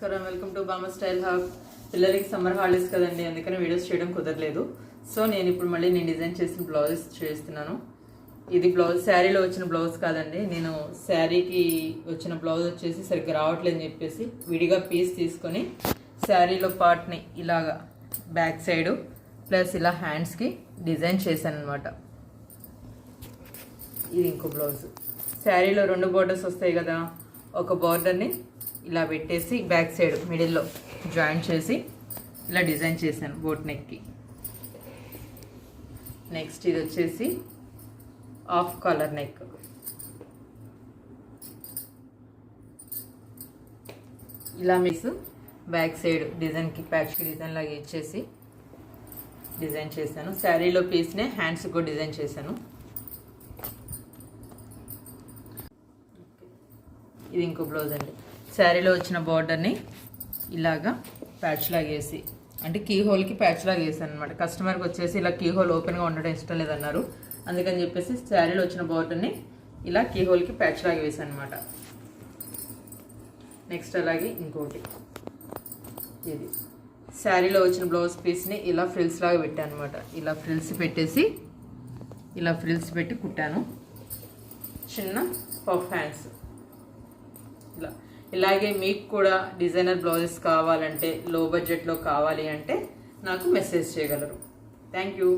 Welcome to బామ style hub. పిల్లలకి summer holidays కదండి, అందుకని వీడియోస్ చేయడం కుదరలేదు. సో నేను ఇప్పుడు మళ్ళీ డిజైన్ చేసిన బ్లౌజ్ చేస్తున్నాను. ఇది బ్లౌజ్ శారీలో వచ్చిన బ్లౌజ్ కాదండి. నేను శారీకి వచ్చిన బ్లౌజ్ వచ్చేసి సరిగ్గా రావట్లేదు అని చెప్పేసి విడిగా పీస్ తీసుకొని శారీలో పార్ట్ని ఇలాగా బ్యాక్ సైడ్ ప్లస్ ఇలా హ్యాండ్స్కి డిజైన్ చేశాను అనమాట. ఇది ఇంకో బ్లౌజ్. శారీలో 2 బోర్డర్స్ వస్తాయి కదా, ఒక బోర్డర్ని ఇలా పెట్టేసి బ్యాక్ సైడ్ మిడిల్లో జాయిన్ చేసి ఇలా డిజైన్ చేశాను బోట్ నెక్కి. నెక్స్ట్ ఇది వచ్చేసి ఆఫ్ కలర్ నెక్. ఇలా మిక్స్ బ్యాక్ సైడ్ డిజైన్కి ప్యాచ్కి డిజైన్ లాగా ఇచ్చేసి డిజైన్ చేశాను. శారీలో పీస్నే హ్యాండ్స్కి కూడా డిజైన్ చేశాను. ఇది ఇంకో బ్లౌజ్ అండి. శారీలో వచ్చిన బార్డర్ని ఇలాగా ప్యాచ్ లాగా వేసి, అంటే కీ హోల్కి ప్యాచ్ లాగా వేసాను అనమాట. కస్టమర్కి వచ్చేసి ఇలా కీ హోల్ ఓపెన్గా ఉండడం ఇష్టం లేదన్నారు, అందుకని చెప్పేసి శారీలో వచ్చిన బార్డర్ని ఇలా కీ హోల్కి ప్యాచ్ లాగా వేసాను అనమాట. నెక్స్ట్ అలాగే ఇంకోటి, ఇది శారీలో వచ్చిన బ్లౌజ్ పీస్ని ఇలా ఫ్రిల్స్ లాగా పెట్టాను అనమాట. ఇలా ఫ్రిల్స్ పెట్టేసి ఇలా ఫ్రిల్స్ పెట్టి కుట్టాను. చిన్న పఫ్ హ్యాండ్స్ ఇలా. ఇలాగే మీకు కూడా డిజైనర్ బ్లౌజెస్ కావాలంటే, లో బడ్జెట్లో కావాలి అంటే నాకు మెసేజ్ చేయగలరు. Thank you.